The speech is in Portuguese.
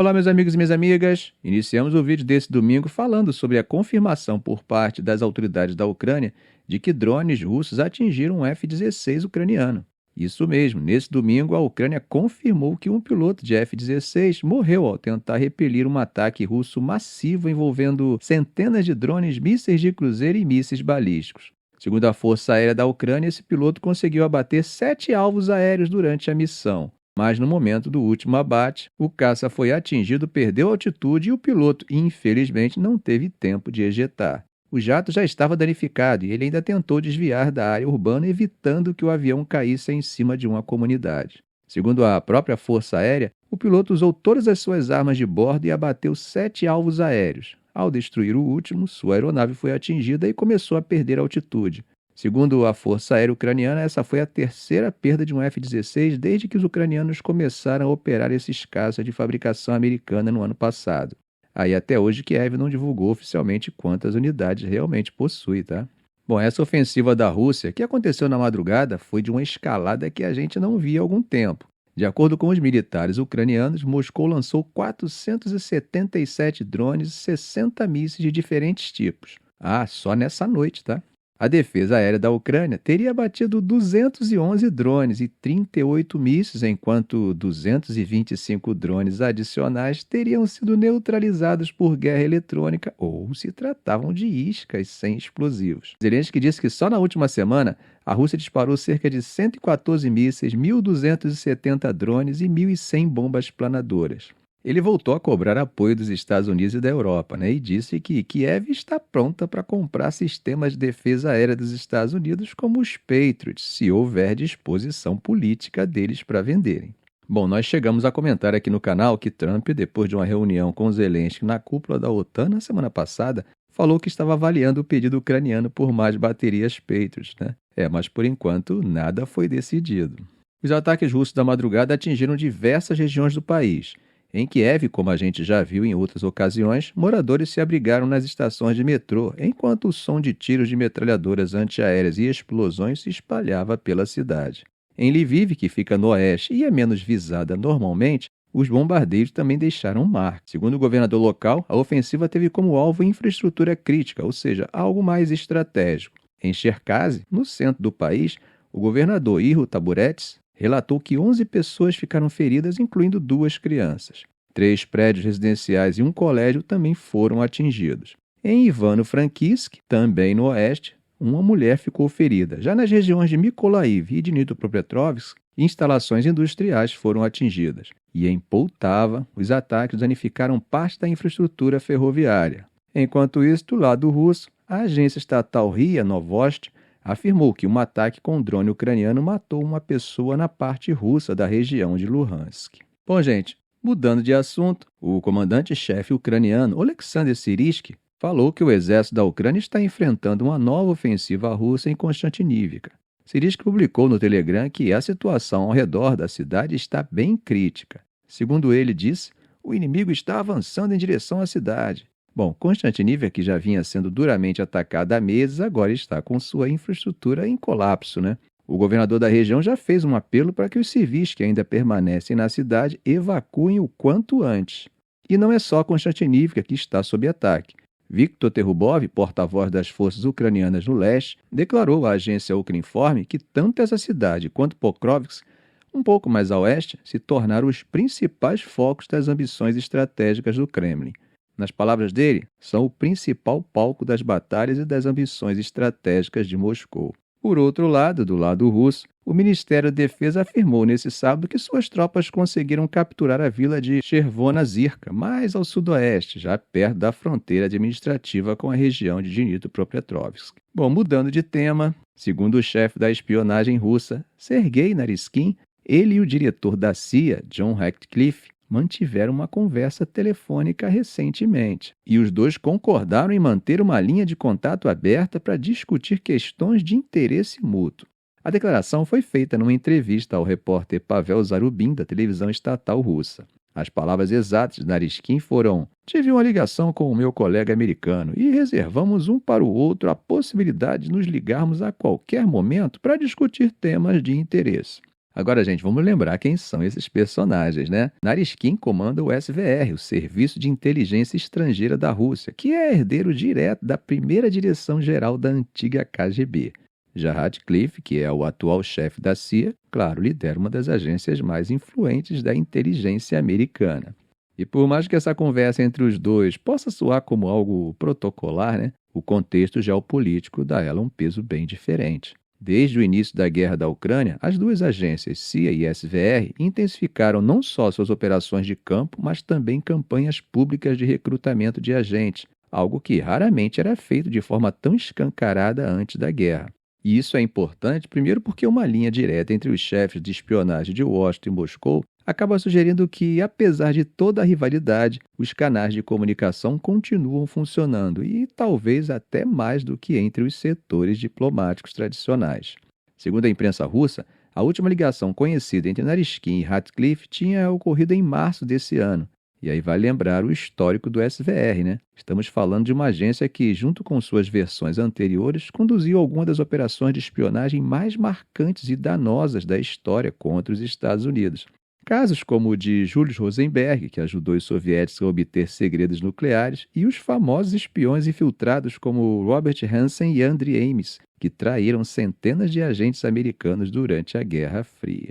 Olá, meus amigos e minhas amigas. Iniciamos o vídeo desse domingo falando sobre a confirmação por parte das autoridades da Ucrânia de que drones russos atingiram um F-16 ucraniano. Isso mesmo, nesse domingo a Ucrânia confirmou que um piloto de F-16 morreu ao tentar repelir um ataque russo massivo envolvendo centenas de drones, mísseis de cruzeiro e mísseis balísticos. Segundo a Força Aérea da Ucrânia, esse piloto conseguiu abater 7 alvos aéreos durante a missão. Mas no momento do último abate, o caça foi atingido, perdeu altitude e o piloto, infelizmente, não teve tempo de ejetar. O jato já estava danificado e ele ainda tentou desviar da área urbana, evitando que o avião caísse em cima de uma comunidade. Segundo a própria Força Aérea, o piloto usou todas as suas armas de bordo e abateu 7 alvos aéreos. Ao destruir o último, sua aeronave foi atingida e começou a perder altitude. Segundo a Força Aérea Ucraniana, essa foi a terceira perda de um F-16 desde que os ucranianos começaram a operar esses caças de fabricação americana no ano passado. Aí até hoje Kiev não divulgou oficialmente quantas unidades realmente possui, tá? Bom, essa ofensiva da Rússia, que aconteceu na madrugada, foi de uma escalada que a gente não via há algum tempo. De acordo com os militares ucranianos, Moscou lançou 477 drones e 60 mísseis de diferentes tipos. Ah, só nessa noite, tá? A defesa aérea da Ucrânia teria abatido 211 drones e 38 mísseis, enquanto 225 drones adicionais teriam sido neutralizados por guerra eletrônica ou se tratavam de iscas sem explosivos. Zelensky disse que só na última semana a Rússia disparou cerca de 114 mísseis, 1.270 drones e 1.100 bombas planadoras. Ele voltou a cobrar apoio dos Estados Unidos e da Europa, e disse que Kiev está pronta para comprar sistemas de defesa aérea dos Estados Unidos como os Patriots, se houver disposição política deles para venderem. Bom, nós chegamos a comentar aqui no canal que Trump, depois de uma reunião com Zelensky na cúpula da OTAN na semana passada, falou que estava avaliando o pedido ucraniano por mais baterias Patriots, mas por enquanto nada foi decidido. Os ataques russos da madrugada atingiram diversas regiões do país. Em Kiev, como a gente já viu em outras ocasiões, moradores se abrigaram nas estações de metrô, enquanto o som de tiros de metralhadoras antiaéreas e explosões se espalhava pela cidade. Em Lviv, que fica no oeste e é menos visada normalmente, os bombardeios também deixaram marcas. Segundo o governador local, a ofensiva teve como alvo infraestrutura crítica, ou seja, algo mais estratégico. Em Cherkasy, no centro do país, o governador Ihor Taburetes relatou que 11 pessoas ficaram feridas, incluindo 2 crianças. 3 prédios residenciais e um colégio também foram atingidos. Em Ivano-Frankivsk, também no oeste, uma mulher ficou ferida. Já nas regiões de Mykolaiv e de Dnipropetrovsk, instalações industriais foram atingidas. E em Poltava, os ataques danificaram parte da infraestrutura ferroviária. Enquanto isso, do lado russo, a agência estatal RIA Novosti afirmou que um ataque com drone ucraniano matou uma pessoa na parte russa da região de Luhansk. Bom, gente, mudando de assunto, o comandante-chefe ucraniano Oleksandr Syrskyi falou que o exército da Ucrânia está enfrentando uma nova ofensiva russa em Konstantinivka. Syrskyi publicou no Telegram que a situação ao redor da cidade está bem crítica. Segundo ele disse, o inimigo está avançando em direção à cidade. Bom, Konstantinivka, que já vinha sendo duramente atacada há meses, agora está com sua infraestrutura em colapso, O governador da região já fez um apelo para que os civis que ainda permanecem na cidade evacuem o quanto antes. E não é só Konstantinivka que está sob ataque. Viktor Terubov, porta-voz das forças ucranianas no leste, declarou à agência Ukrinform que tanto essa cidade quanto Pokrovsk, um pouco mais a oeste, se tornaram os principais focos das ambições estratégicas do Kremlin. Nas palavras dele, são o principal palco das batalhas e das ambições estratégicas de Moscou. Por outro lado, do lado russo, o Ministério da Defesa afirmou nesse sábado que suas tropas conseguiram capturar a vila de Chervona-Zirka, mais ao sudoeste, já perto da fronteira administrativa com a região de Dnipropetrovsk. Bom, mudando de tema, segundo o chefe da espionagem russa, Sergei Naryshkin, ele e o diretor da CIA, John Ratcliffe, mantiveram uma conversa telefônica recentemente, e os dois concordaram em manter uma linha de contato aberta para discutir questões de interesse mútuo. A declaração foi feita numa entrevista ao repórter Pavel Zarubin, da televisão estatal russa. As palavras exatas de Naryshkin foram: "Tive uma ligação com o meu colega americano e reservamos um para o outro a possibilidade de nos ligarmos a qualquer momento para discutir temas de interesse." Agora, gente, vamos lembrar quem são esses personagens, né? Nariskin comanda o SVR, o Serviço de Inteligência Estrangeira da Rússia, que é herdeiro direto da primeira direção-geral da antiga KGB. Já Ratcliffe, que é o atual chefe da CIA, claro, lidera uma das agências mais influentes da inteligência americana. E por mais que essa conversa entre os dois possa soar como algo protocolar, né? O contexto geopolítico dá a ela um peso bem diferente. Desde o início da guerra da Ucrânia, as duas agências, CIA e SVR, intensificaram não só suas operações de campo, mas também campanhas públicas de recrutamento de agentes, algo que raramente era feito de forma tão escancarada antes da guerra. E isso é importante, primeiro, porque uma linha direta entre os chefes de espionagem de Washington e Moscou acaba sugerindo que, apesar de toda a rivalidade, os canais de comunicação continuam funcionando e talvez até mais do que entre os setores diplomáticos tradicionais. Segundo a imprensa russa, a última ligação conhecida entre Nariskin e Ratcliffe tinha ocorrido em março desse ano. E aí vai lembrar o histórico do SVR, né? Estamos falando de uma agência que, junto com suas versões anteriores, conduziu algumas das operações de espionagem mais marcantes e danosas da história contra os Estados Unidos. Casos como o de Julius Rosenberg, que ajudou os soviéticos a obter segredos nucleares, e os famosos espiões infiltrados como Robert Hansen e Andrew Ames, que traíram centenas de agentes americanos durante a Guerra Fria.